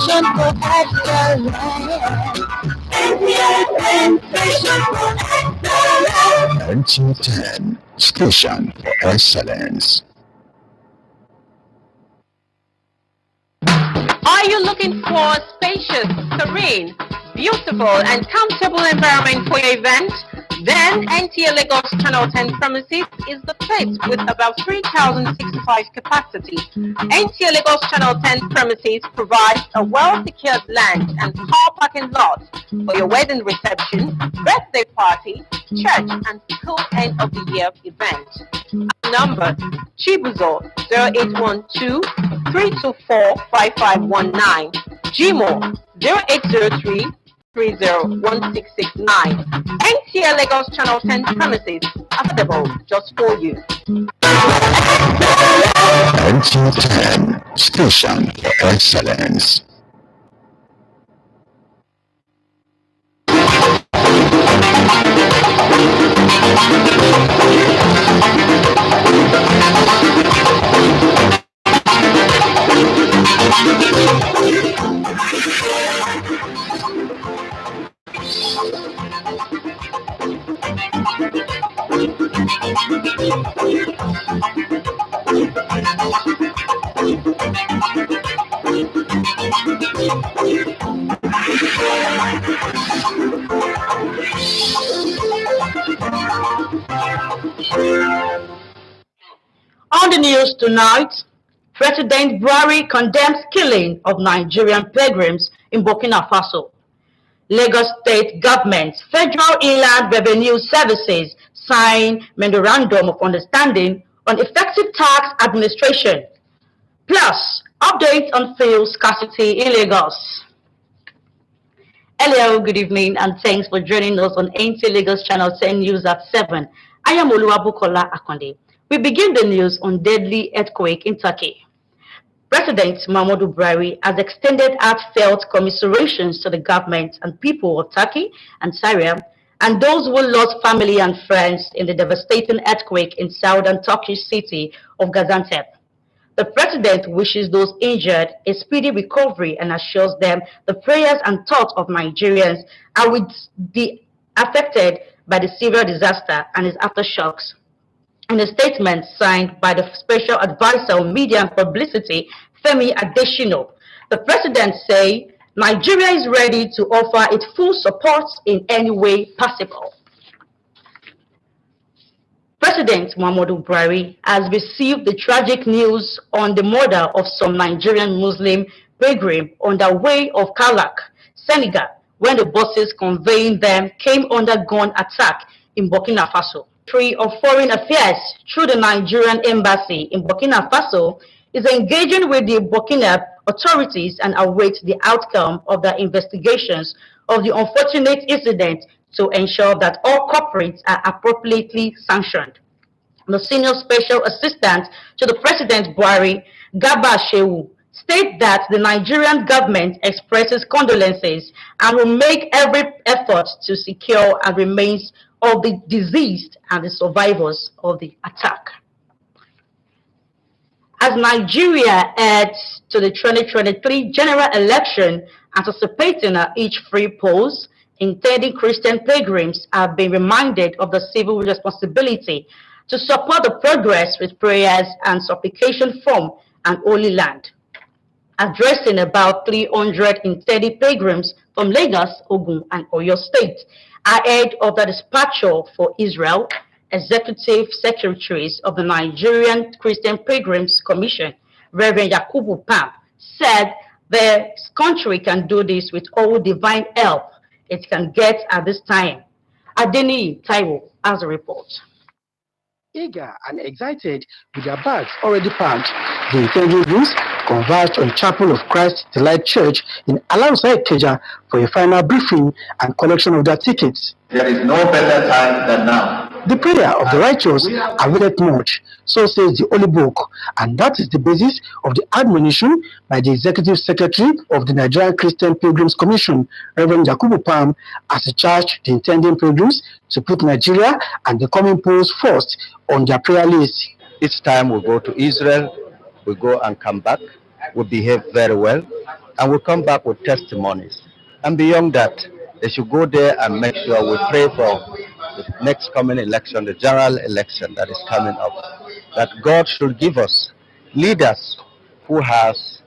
station for excellence. NTN station for excellence. CH10 station for excellence. Are you looking for a spacious, serene, beautiful and comfortable environment for your event? Then NTA Lagos Channel 10 premises is the place with about 3,065 capacity. NTA Lagos Channel 10 premises provides a well-secured land and car parking lot for your wedding reception, birthday party, church and school end of the year event. Number Chibuzo 0812 324 5519, Gmo 0803 301669. NTA Lagos Channel 10 premises available just for you. CH10 station for excellence. On the news tonight, President Buhari condemns killing of Nigerian pilgrims in Burkina Faso. Lagos State Government, Federal Inland Revenue Services sign Memorandum of Understanding on Effective Tax Administration. Plus, updates on fuel scarcity in Lagos. Hello, good evening, and thanks for joining us on NT Lagos Channel 10 News at 7. I am Oluwabukola Akonde. We begin the news on deadly earthquake in Turkey. President Muhammadu Buhari has extended heartfelt commiserations to the government and people of Turkey and Syria and those who lost family and friends in the devastating earthquake in southern Turkish city of Gaziantep. The president wishes those injured a speedy recovery and assures them the prayers and thoughts of Nigerians are with the affected by the severe disaster and its aftershocks. In a statement signed by the Special Advisor on Media and Publicity, Femi Adesina, the president said Nigeria is ready to offer its full support in any way possible. President Muhammadu Buhari has received the tragic news on the murder of some Nigerian Muslim pilgrims on their way of Kalak, Senegal, when the buses conveying them came under gun attack in Burkina Faso. Secretary of Foreign Affairs through the Nigerian Embassy in Burkina Faso is engaging with the Burkina authorities and awaits the outcome of the investigations of the unfortunate incident to ensure that all culprits are appropriately sanctioned. The Senior Special Assistant to the President Buhari, Garba Shehu, states that the Nigerian government expresses condolences and will make every effort to secure and remains of the deceased and the survivors of the attack. As Nigeria heads to the 2023 general election, anticipating each free polls, intending Christian pilgrims have been reminded of the civil responsibility to support the progress with prayers and supplication from an holy land. Addressing about 330 pilgrims from Lagos, Ogun, and Oyo State, ahead of the departure for Israel, Executive Secretaries of the Nigerian Christian Pilgrims Commission, Reverend Yakubu Pam, said the country can do this with all divine help it can get at this time. Adeni Taiwo has a report. Eager and excited with their bags already packed, the intending groups converged on Chapel of Christ Delight Church in Alausa Ikeja for a final briefing and collection of their tickets. There is no better time than now. The prayer of the righteous awaited much, so says the Holy Book, and that is the basis of the admonition by the Executive Secretary of the Nigerian Christian Pilgrims Commission, Reverend Yakubu Pam, as he charged the intending pilgrims to put Nigeria and the coming polls first on their prayer list. Each time we go to Israel, we go and come back, we behave very well, and we'll come back with testimonies. And beyond that, they should go there and make sure we pray for the next coming election, the general election that is coming up, that God should give us leaders who has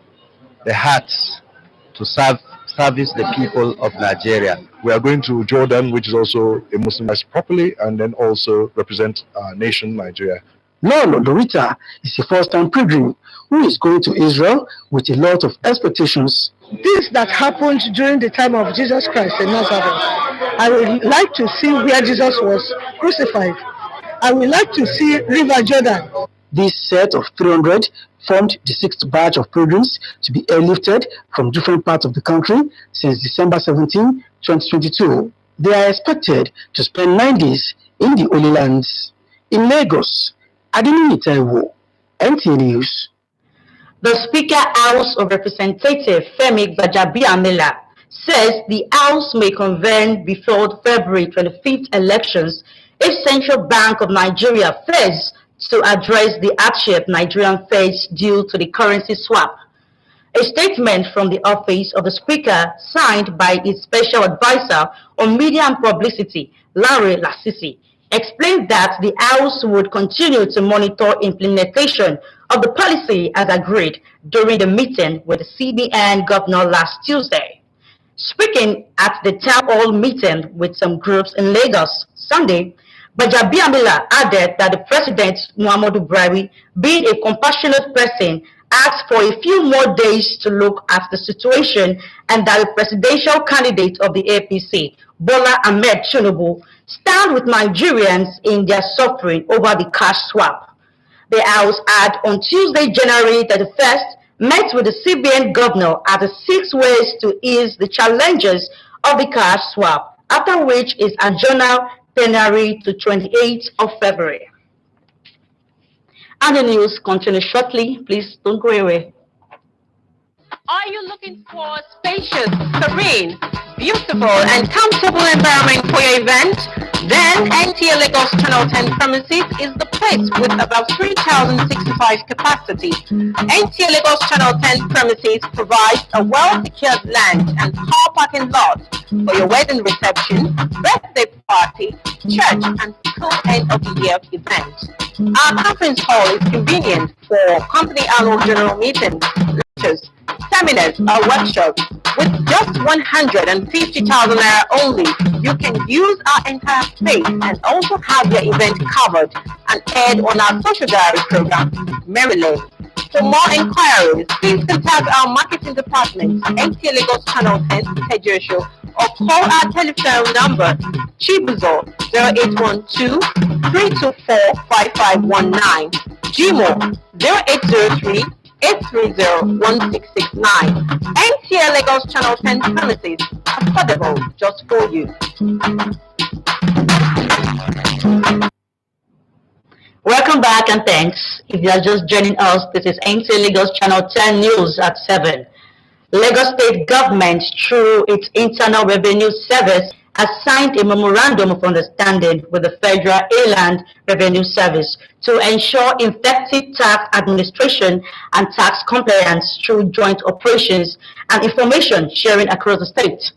the hearts to service the people of Nigeria. We are going to Jordan, which is also a Muslimized properly, and then also represent our nation, Nigeria. Lord Lorita is a first-time pilgrim who is going to Israel with a lot of expectations. This that happened during the time of Jesus Christ in Nazareth, I would like to see where Jesus was crucified. I would like to see River Jordan. This set of 300 formed the sixth batch of pilgrims to be airlifted from different parts of the country since December 17, 2022. They are expected to spend 9 days in the Holy Lands. In Lagos, Adini Taiwo, NTA News. The Speaker House of Representatives Femi Gbajabiamila says the House may convene before February 25th elections if Central Bank of Nigeria fails to address the hardship Nigerians face due to the currency swap. A statement from the office of the Speaker, signed by his special advisor on media and publicity, Larry Lasisi, explained that the House would continue to monitor implementation of the policy as agreed during the meeting with the CBN governor last Tuesday. Speaking at the town hall meeting with some groups in Lagos Sunday, Gbajabiamila added that the President, Muhammadu Buhari, being a compassionate person, asked for a few more days to look at the situation and that the presidential candidate of the APC, Bola Ahmed Tinubu, stand with Nigerians in their suffering over the cash swap. The House had on Tuesday, January 31st, met with the CBN governor as the 6 ways to ease the challenges of the cash swap, after which is adjourned plenary to 28th of February. And the news continues shortly. Please don't go away. Are you looking for a spacious, serene, beautiful, and comfortable environment for your event? Then NTA Lagos Channel 10 premises is the place with about 3,065 capacity. NTA Lagos Channel 10 premises provides a well-secured land and car parking lot for your wedding reception, birthday party, church, and school end-of-the-year event. Our conference hall is convenient for company annual general meetings, lectures, seminars, or workshops. With just 150,000 naira only, you can use our entire space and also have your event covered and aired on our social diary program, Maryland. For more inquiries, please contact our marketing department, NTA Lagos Channel 10, Tejesho, or call our telephone number, Chibuzo 0812-324-5519, Gmo 0803 830-1669. NTA Lagos Channel 10 premises, affordable just for you. Welcome back and thanks. If you are just joining us, this is NTA Lagos Channel 10 News at 7. Lagos State Government, through its Internal Revenue Service, has signed a memorandum of understanding with the Federal Inland Revenue Service to ensure effective tax administration and tax compliance through joint operations and information sharing across the state.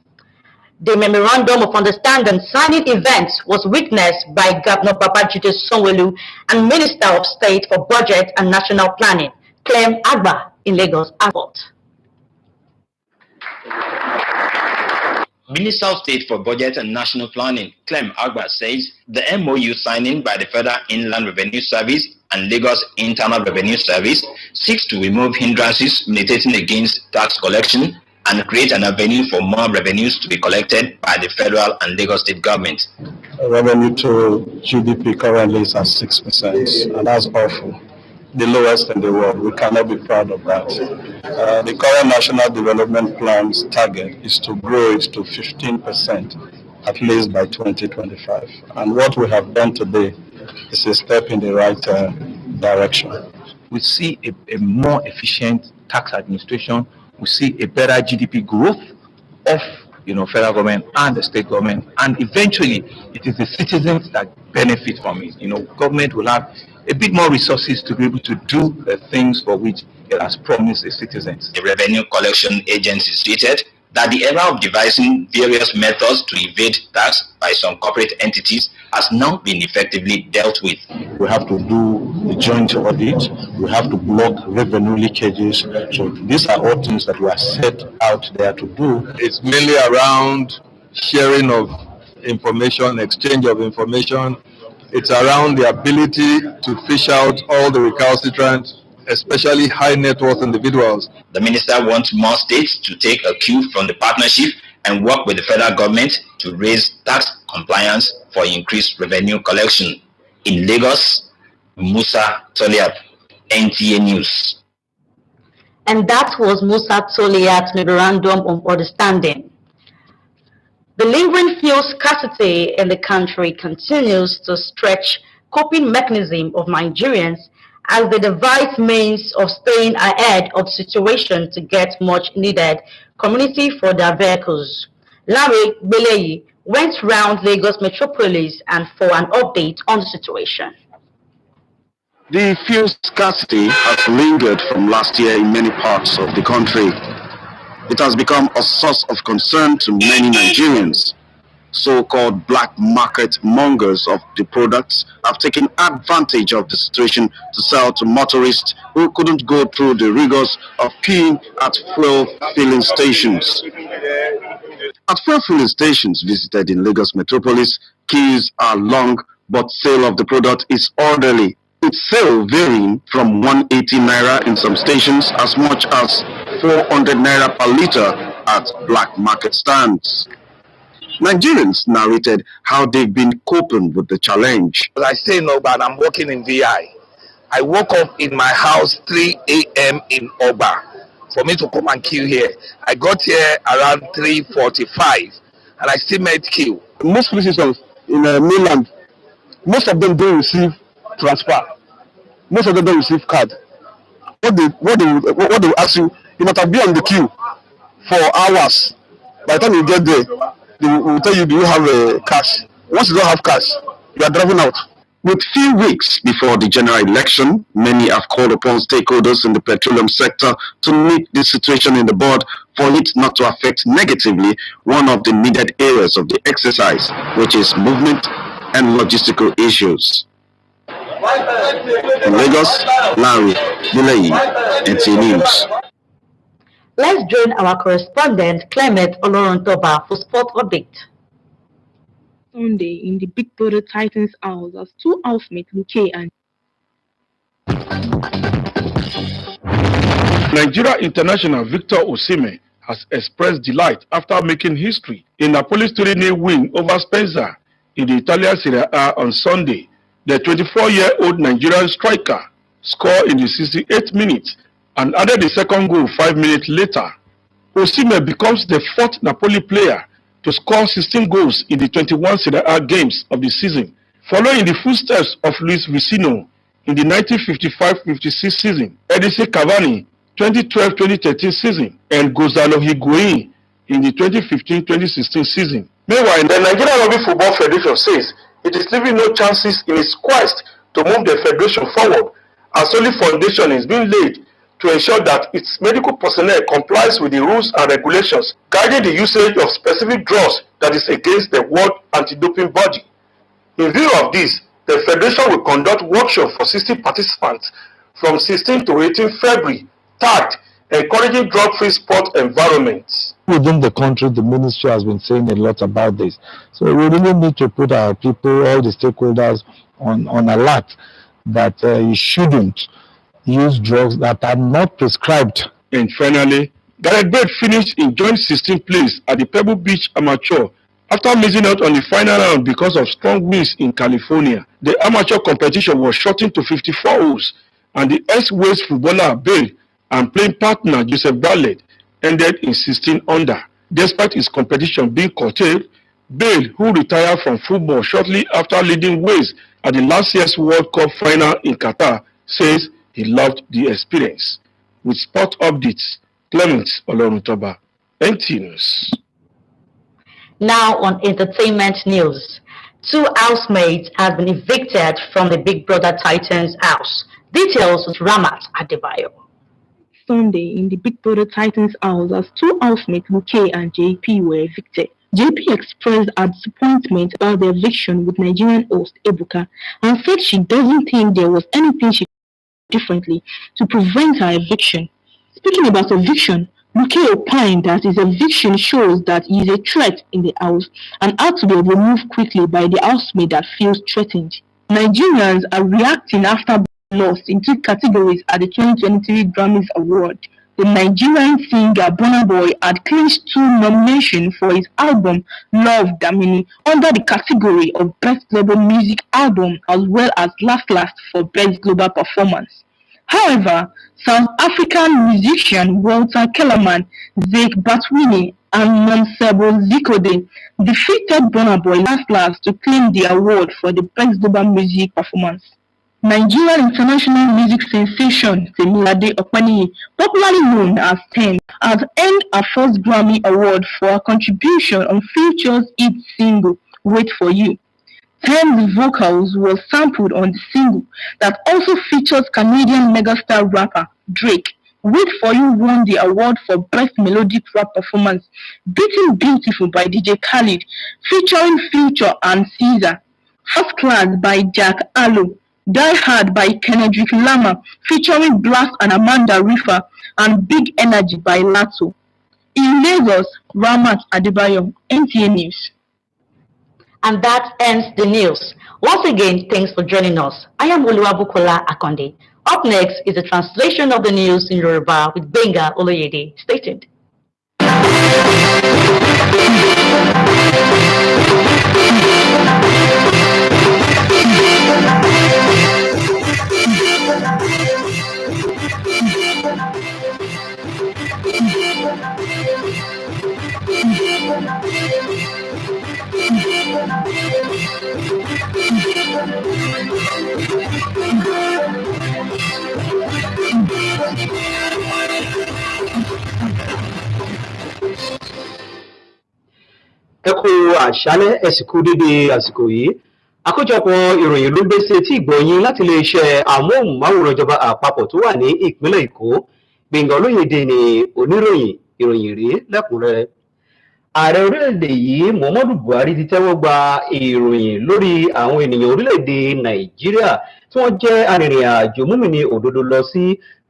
The memorandum of understanding signing event was witnessed by Governor Babajide Sanwo-Olu and Minister of State for Budget and National Planning, Clem Agba, in Lagos Airport. Minister of State for Budget and National Planning, Clem Agba, says the MOU signing by the Federal Inland Revenue Service and Lagos Internal Revenue Service seeks to remove hindrances militating against tax collection and create an avenue for more revenues to be collected by the federal and Lagos State government. Revenue to GDP currently is at 6%, and that's awful. The lowest in the world. We cannot be proud of that. The current National Development Plan's target is to grow it to 15%, at least by 2025. And what we have done today is a step in the right direction. We see a more efficient tax administration. We see a better GDP growth of federal government and the state government, and eventually it is the citizens that benefit from it. Government will have a bit more resources to be able to do the things for which it has promised its citizens. The Revenue Collection Agency stated that the era of devising various methods to evade tax by some corporate entities has now been effectively dealt with. We have to do a joint audit. We have to block revenue leakages. So these are all things that we are set out there to do. It's mainly around sharing of information, exchange of information. It's around the ability to fish out all the recalcitrant, especially high net worth individuals. The minister wants more states to take a cue from the partnership and work with the federal government to raise tax compliance for increased revenue collection. In Lagos, Musa Toliat, NTA News. And that was Musa Toliat's Memorandum of Understanding. The lingering fuel scarcity in the country continues to stretch coping mechanism of Nigerians as they devise means of staying ahead of the situation to get much needed community for their vehicles. Larry Beleyi went round Lagos metropolis and for an update on the situation. The fuel scarcity has lingered from last year in many parts of the country. It has become a source of concern to many Nigerians. So-called black market mongers of the products have taken advantage of the situation to sell to motorists who couldn't go through the rigors of queuing at fuel filling stations. At fuel filling stations visited in Lagos metropolis, queues are long, but sale of the product is orderly, with sale varying from 180 naira in some stations as much as 400 naira per litre at black market stands. Nigerians narrated how they've been coping with the challenge. I stay in Oba and I'm working in VI. I woke up in my house 3 a.m. in Oba for me to come and queue here. I got here around 3:45 and I still made queue. Most places in mainland, most of them don't receive transfer. Most of them don't receive card. What they ask you, you must have been on the queue for hours. By the time you get there, they will tell you, do you have cash? Once you don't have cash, you are driving out. With few weeks before the general election, many have called upon stakeholders in the petroleum sector to nip the situation in the bud for it not to affect negatively one of the needed areas of the exercise, which is movement and logistical issues. In Lagos, Larry Beleyi, NTA News. Let's join our correspondent Clement Olorontoba for sport update. Sunday in the Big Brother Titans house as two housemates Luke and Nigeria international Victor Osimhen has expressed delight after making history in Napoli's 3-0 win over Spencer in the Italian Serie A on Sunday. The 24-year-old Nigerian striker scored in the 68th minute and added the second goal 5 minutes later. Osimhen becomes the fourth Napoli player to score 16 goals in the 21 Serie A games of the season, following in the footsteps of Luis Vicino in the 1955-56 season, Edison Cavani 2012-2013 season, and Gonzalo Higuain in the 2015-2016 season. Meanwhile, the Nigerian Rugby Football Federation says it is leaving no chances in its quest to move the federation forward, as solid foundation is being laid to ensure that its medical personnel complies with the rules and regulations guiding the usage of specific drugs that is against the World Anti-Doping Body. In view of this, the Federation will conduct workshops for 60 participants from 16 to 18 February, tagged encouraging drug-free sport environments. Within the country, the ministry has been saying a lot about this. So we really need to put our people, all the stakeholders on alert that you shouldn't use drugs that are not prescribed. And finally, Gareth Bale finished in joint 16th place at the Pebble Beach Amateur after missing out on the final round because of strong winds in California. The amateur competition was shortened to 54 holes, and the ex-Wales footballer Bale and playing partner Joseph Bartlett ended in 16 under. Despite his competition being curtailed, Bale, who retired from football shortly after leading Wales at the last year's World Cup final in Qatar, says he loved the experience. With sport updates, Clement Olorontoba, NTA News. Now on entertainment news. Two housemates have been evicted from the Big Brother Titans house. Details with Ramat Adebayo. Sunday in the Big Brother Titans house as two housemates Luke and JP were evicted. JP expressed her disappointment about the eviction with Nigerian host Ebuka and said she doesn't think there was anything she could do differently to prevent her eviction. Speaking about eviction, Luke opined that his eviction shows that he is a threat in the house and had to be removed quickly by the housemate that feels threatened. Nigerians are reacting after being lost in two categories at the 2023 Grammys Award. The Nigerian singer Burna Boy had clinched 2 nominations for his album Love Damini under the category of Best Global Music Album as well as Last for Best Global Performance. However, South African musician Walter Kellerman, Zeke Batwini, and Nomsebo Zikode defeated Burna Boy last to claim the award for the Best Global Music Performance. Nigerian international music sensation Temilade Openiyi, popularly known as 10, has earned her first Grammy Award for her contribution on Future's hit single Wait For You. 10's vocals were sampled on the single that also features Canadian megastar rapper Drake. Wait For You won the award for Best Melodic Rap Performance, beating Beautiful by DJ Khaled, featuring Future and Caesar, First Class by Jack Harlow, Die Hard by Kendrick Lamar, featuring Blast and Amanda Rifa, and Big Energy by Lato. In Lagos, Ramat Adebayo, NTA News. And that ends the news. Once again, thanks for joining us. I am Oluwabukola Akonde. Up next is a translation of the news in Yoruba with Benga Oloyede. Stay tuned. Ẹ kú àṣálẹ́ ẹ sì kú dédé àsìkò yìí. Àkójọpọ̀ ìròyìn ló gbé sí etí ìgbọ̀nyín láti iléeṣẹ́ amóhùnmáwòrán ìjọba àpapọ̀ tó wà ní ìpínlẹ̀ Èkó. Gbẹ̀ngàn Olóyèdè ni oníròyìn, ìròyìn rí lẹ́kùnrẹ́rẹ́. Ààrẹ orílẹ̀-èdè yìí Muhammadu Buhari ti tẹ́wọ́ gba ìròyìn lórí àwọn ènìyàn orílẹ̀-èdè Nàìjíríà tí wọ́n jẹ́ arìnrìn-àjò múmìnì òdodo lọ sí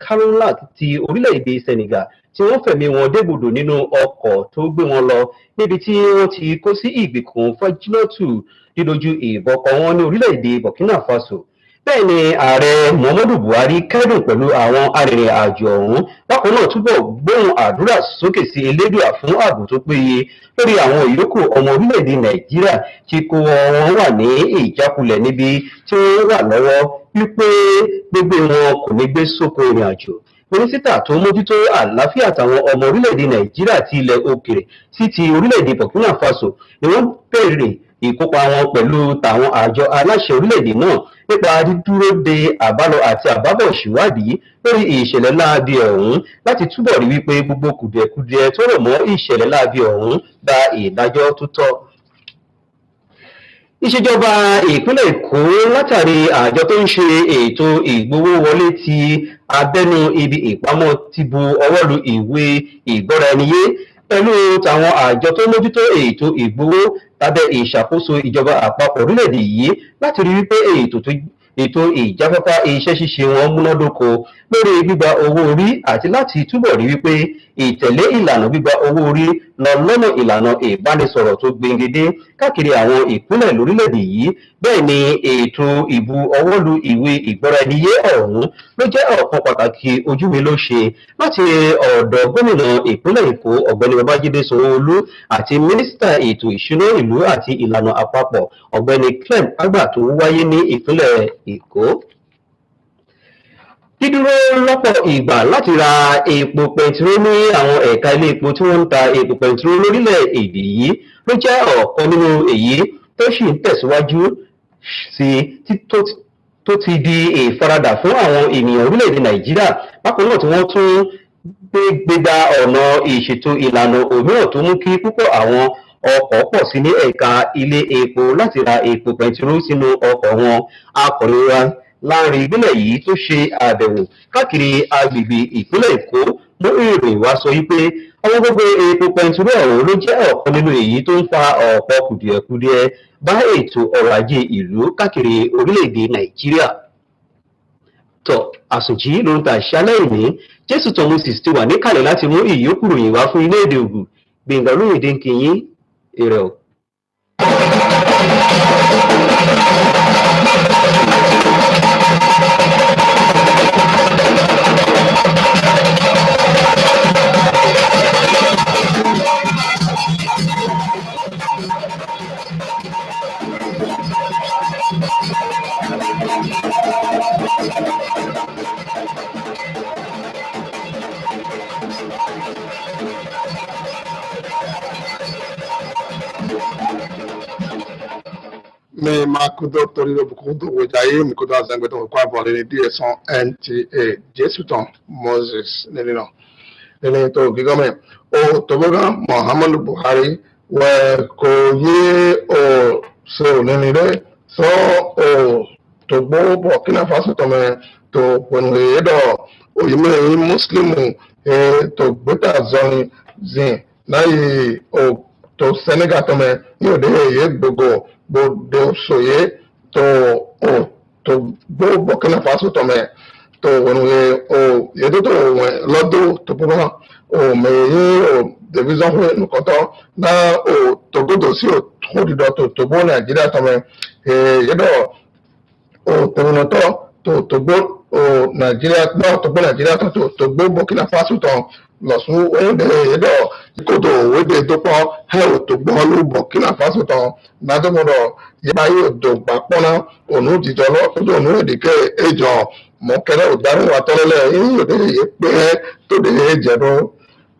Kaolack ti orílẹ̀-èdè Senegal tí wọ́n fẹ̀mí wọn dégbodò nínú ọkọ̀ tó gbé wọn lọ níbi tí wọ́n ti kó sí ìgbèkùn fájínọ́tù dídojú ìbọn kọ wọn ní orílẹ̀-èdè Burkina Faso. Bẹ́ẹ̀ ni ààrẹ Muhammadu Buhari kẹ́dùn pẹ̀lú àwọn arìnrìn-àjò ọ̀hún, bákan náà túbọ̀ gbóhùn àdúrà sókè sí Elédùà fún ààbò tó péye lórí àwọn ìyókù ọmọ orílẹ̀-èdè Nàìjíríà tí kó wọn wà ní ìjákulẹ̀ níbi tí wọ́n wà lọ́wọ́ wípé gbogbo wọn kò ní gbé sóko ìrìn àjò. Mínísítà tó mójútó àlàáfíà àtàwọn ọmọ orílẹ̀-èdè Nàìjíríà ti ilẹ̀ òkèrè sí ti orílẹ̀-èdè Burkina Faso ni wọ́n bẹ̀rẹ̀ ìkópa wọn pẹ̀lú tàwọn àjọ aláṣẹ orílẹ̀-èdè náà nípa dídúró de àbálọ àti àbábọ̀ ṣìwádìí lórí ìṣẹ̀lẹ̀ láabi ọ̀hún láti túbọ̀ rí wípé gbogbo kùdìẹ̀kudiẹ tó rọ̀ mọ́ ìṣẹ̀lẹ̀ láabi ọ̀hún gba ìdájọ́ tó tọ́. Ìṣèjọba ìpínlẹ̀ Èkó látàrí àjọ tó ń ṣe ètò ìgbowówọlé ti abẹ́nú ibi ìpamọ́ ti bu ọwọ́ lu ìwé ìgbọ́ra-ẹniyé pẹ̀lú tàwọn àjọ tó mójútó ètò ìgbowó lábẹ́ ìṣàkóso ìjọba àpapọ̀ orílẹ̀-èdè yìí láti rí wípé ètò ìjáfẹ́fá iṣẹ́ ṣíṣe wọn múnádóko lórí gbígba owó orí àti láti túbọ̀ rí wípé ìtẹ̀lé ìlànà gbígba owó orí lọ lọ́nà ìlànà ìbánisọ̀rọ̀ tó gbengedé káàkiri àwọn ìpínlẹ̀ lórílẹ̀-èdè yìí. Bẹ́ẹ̀ ni ètò ìbu ọwọ́ lu ìwé ìgbọ́ra-ẹniyé ọ̀hún ló jẹ́ ọ̀kan pàtàkì ojúwe ló ṣe láti ọ̀dọ̀ gómìnà ìpínlẹ̀ Èkó ọ̀gbẹ́ni Babájídé Sanwó-Olú àti mínísítà ètò ìṣúná ìlú àti ìlànà àpapọ̀ ọ̀gbẹ́ni Clem Agba tó wáyé ní ìpínlẹ̀ Èkó. Dídúró lọ́pọ̀ ìgbà láti ra epo pẹntiró ní àwọn ẹ̀ka ilé epo tí wọ́n ń ta epo pẹntiró lórílẹ̀-èdè yìí ló jẹ́ ọ̀kan nínú èyí tó sì ń tẹ̀síwájú sí tó ti di ìfaradà fún àwọn ènìyàn orílẹ̀-èdè Nàìjíríà. Bákan náà tí wọ́n tún gbégbá ọ̀nà ìṣètò ìlànà òmíràn tó mú kí púpọ̀ àwọn ọkọ̀ pọ̀ sí ní ẹ̀ka ilé epo láti ra epo pẹntiró sínú ọkọ̀ wọn. Akọ̀ròyìn wa láàrin ìpínlẹ̀ yìí tó ṣe àbẹ̀wò káàkiri agbègbè ìpínlẹ̀ Èkó mú ìròyìn wá sọ wípé àwọn gbogbo epo pẹntiró ọ̀hún ló jẹ́ ọ̀kan nínú èyí tó ń fa ọ̀pọ̀ kùdìẹ̀kudiẹ bá ètò ọrọ̀ ajé ìlú káàkiri orílẹ̀-èdè Nàìjíríà. Tọ́ àsùnjì ló ń ta ìṣálẹ̀ ìní Jésù Tọ́ Moses ti wà níkàlẹ̀ láti mú ìyókù ròyìn wá fún ilé-èdè Ògùn. Gbẹ̀ngà Olóyèdè ń kí yín èrè o. Mais ma kudo tori bukudo wojaye mikudo azangbeto kwa volini DSon NTA Jesuton Moses nelino nele to gigame o toboga Muhammadu Buhari we ko ye o so nelide so o tobo Burkina Faso to me to wenwe do o yime muslimu to gbeta zoni zin na yi o to Senegal to me yo de ye gbogbo gbogbo soye to gbó Burkina Faso to me to wenwe o yedo to lodo to puma o meye o division ho nukoto na o to godo si o hodido to gbó Nigeria to me yedo o terminato to gbó o Nigeria no to gbó Nigeria to gbó Burkina Faso to lọ́sùn oúnjẹ ẹ̀dọ̀ ìkòtò òwúdẹ tó pọ̀ ẹ̀ ò tó gbọ́ ló Burkina Faso tán nàdọ́mọdọ̀ yíba yóò dògbà pọ́nà ònú jíjọ lọ́kùnjọ́ ònú èdèkẹ́ ẹ̀jọ̀ mọ̀kẹ́rẹ́ òdarí wa tọ́lẹ́lẹ̀ yín yóò dé yé pé tó dé jẹ̀dọ̀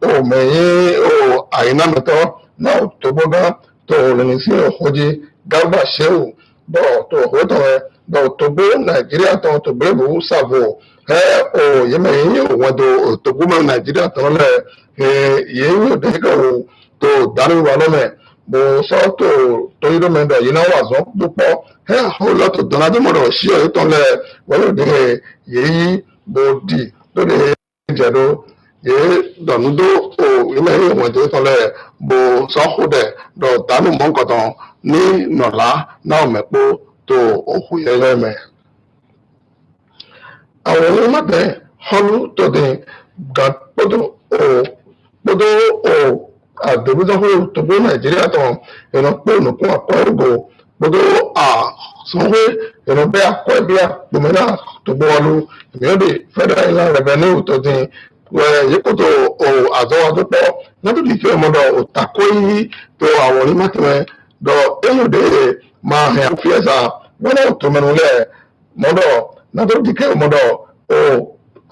òmẹ̀yìn ò àyínámẹ́tọ́ náà tó gbọ́gán tó rìn sí òkòjì Garba Shehu bọ̀ tó òkòtò rẹ̀ bọ̀ tó gbó Nàìjíríà tán tó gbé bò sàbò o yẹmẹyin o wọn do togboma Nàìjíríà tán lẹ yẹn yóò dé ká o tó darí wa lọmẹ bó sọ tó yí lọmọ ẹdọ yìí náà wà zọ púpọ̀ ó lọ tó dọ̀nà tó mọ̀ dọ̀ sí ọ̀yẹ́ tán lẹ wọ́n yóò dé yẹn bó di tó dé jẹ̀dọ̀ yẹn dọ̀nù dó o yẹmẹyin o wọn dé tán lẹ bó sọ kó dẹ̀ dọ̀ dánù mọ́ nkọ̀tàn ní nọ̀lá náà mẹ́pọ̀ tó òkú yẹn lẹ́mẹ̀. Àwọn ọmọdé họlú tó di ga kpọdọ o àdébúdáwó tó gbó Nàìjíríà tán ìrọ pé ònùkún àkọ ìgò kpọdọ àsanwó ìrọ bẹ akọ ẹbí àpòmínà tó gbó wọlú ìmìíràn Federal Inland Revenue tó di yíkòtò o àzọwádúpọ látòdì kí ọmọdé òtàkó yìí tó àwọn onímọ̀tìmẹ̀ dọ̀ eyín máa hẹ̀ fíẹ́sà wọn náà tó mẹ́nu lẹ̀ mọ́dọ̀ látòdì kí ọmọdé o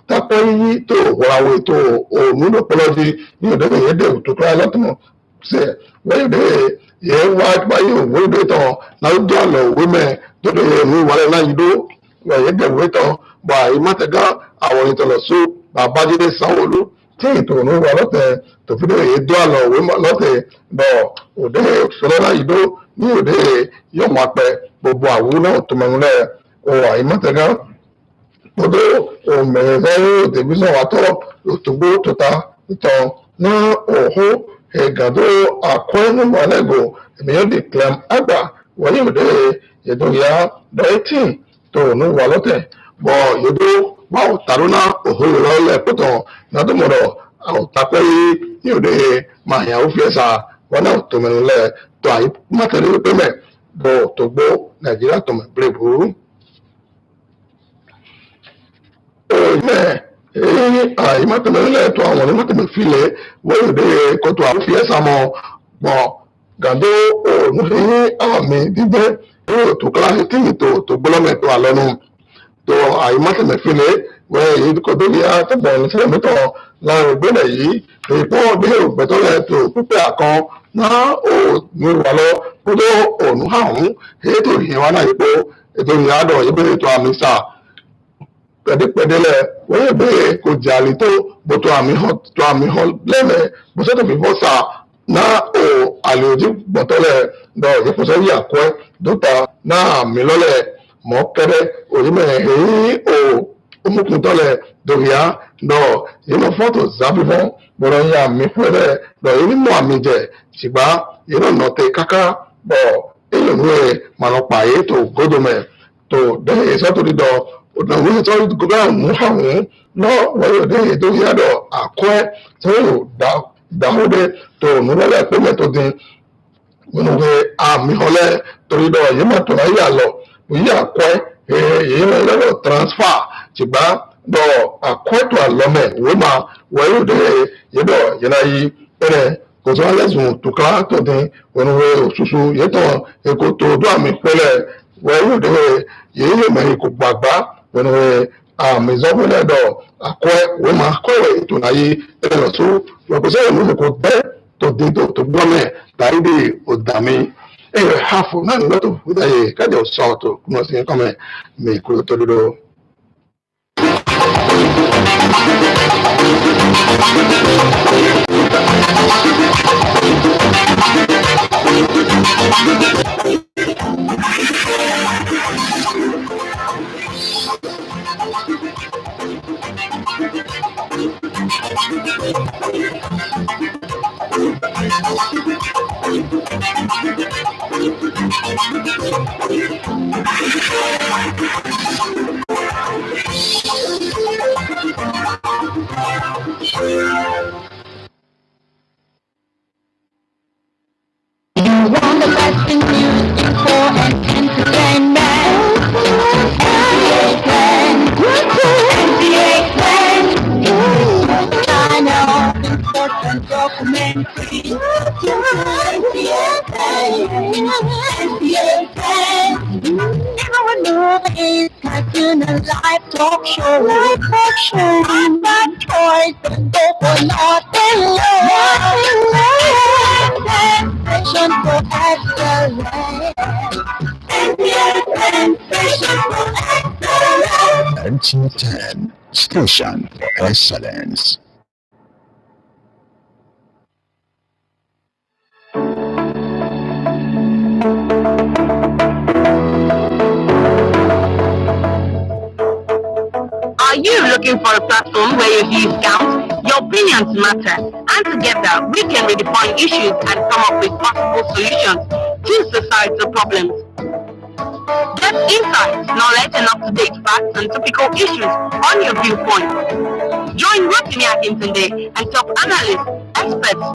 takọ yìí tó wàwé tó o nílò pọlọdì ní òde yẹn dé òtútù alátùmọ ṣe wọ́n dé yẹn wá báyìí òwò dé tán láwùjọ àlọ́ òwe mẹ́ tó dé yẹn ní ìwàlẹ̀ láyìí dó yẹn dé òwe tán bọ̀ àyè mátẹ́gá àwọn ìtọ̀lọ̀ só Babájídé Sanwó-Olú tí ètò òun wà lọ́tẹ̀ tó fi dé yẹn dó àlọ́ òwe lọ́tẹ̀ bọ̀ òde sọlọ́ láyìí dó ní òde yóò máa pẹ́ gbogbo àwòrán náà tó mẹ́rin lẹ̀ o àyè mátẹ́gá todo omezero tẹlifíṣàn wa tọ òtògbó tóta ìtàn náà òhó ẹgàdó àkọẹnumọlẹgò ènìyàn di clem àgbà wọnyí òde yẹdọ ya dọẹtìn tó ònú wà lọtẹ bọ yẹdọ wà òtàrú náà òhó ìrọlẹ pọtọ nàdúmọdọ àwòtàpẹ yìí ní òde màáyà òfìẹsà wọn náà tòmẹnulẹ tó àyè mọtẹlẹ pẹmẹ bọ òtògbó Nàìjíríà tọmẹ bẹrẹbù. Ìmọ̀tẹ̀mẹ̀lẹ̀ tó àwọn onímọ̀tẹ̀mẹ̀filẹ̀ wọ́n yóò dé kótó àfíẹ́sà mọ́ pọ̀ gàdó òun ní àmì dídẹ́ yóò tó kíláàsì tí yìí tó gbọ́lọ́mẹ̀ tó àlọ́nu tó àìmọ̀tẹ̀mẹ̀filẹ̀ wọ́n yìí kótó bí i àtẹ̀bọ̀ ìṣẹ̀lẹ̀ mẹ́tọ̀ láàrin ìgbélẹ̀ yìí èèpọ̀ bí ògbẹ́tọ́lẹ̀ tó pípẹ́ àkan náà ò ní wà lọ kótó òun àrùn ètò ìyẹn wà náà yìí pé ètò ìyẹn àdọ̀ yìí bẹ̀rẹ̀ tó àmì sáà pẹ̀dẹ́pẹ̀dẹ́lẹ̀ wọ́n yẹ bẹ́ẹ̀ kò jàlè tó bọ́tò àmì hàn lẹ́mẹ̀ bọ́sẹ̀tò fi bọ́ sà náà ò àlè òjì gbọ̀tọ́lẹ̀ lọ ìfọ̀sọ́ yìí àkọ́ ẹ̀ dọ́ta náà àmì lọ́lẹ̀ mokere oyime o omukundole doria no yino photo zabivon boro ya mi pere no yini mo amije sigba yino note kaka bo eyo nwe manopa e to godome to de so to do na we to go ga mu hawo no we de doria do akwe so da hode to no le pe me to din wọnú pé àmì ọlẹ torí lọ yìí mà tó náà yà lọ yìí àkọ yìí mà lọ transfer ṣùgbọ́n lọ àkọ ètò àlọmẹ wọ́n máa wọ́n yóò dé yìí lọ yìí náà yìí pẹ̀lẹ́ kò tó alẹ́sùn tòkà tó dín wọnú pé òṣùṣù yìí tán èkó tó dún àmì pẹ̀lẹ́ wọ́n yóò dé yìí yóò mẹ́rin kò gbàgbá wọnú pé àmì ìzọ́fúnlẹ̀ dọ̀ àkọ wọ́n máa kọ́ ètò náà yìí pẹ̀lẹ́ lọ tó lọ́kọ̀ọ́sẹ́ ìlú kò tẹ́ to dido to gbọmẹ tàìdì ọdàmí ẹyọ hafo náà lọtọ fúdàyè kájọ sọọtọ kúmọ sí kọmẹ mi kúrò tó dúró. Want the best in music for and entertainment? China, important documentary. Our movie is cartoon and live talk show. I'm that choice and go for nothing less. Sensation for excellence. Sensation for excellence. CH10 Station for Excellence. Are you looking for a platform where your views count, your opinions matter, and together we can redefine issues and come up with possible solutions to societal problems? Get insights, knowledge, and up-to-date facts on topical issues on your viewpoint. Join Rotimi Akintande and top analysts, experts,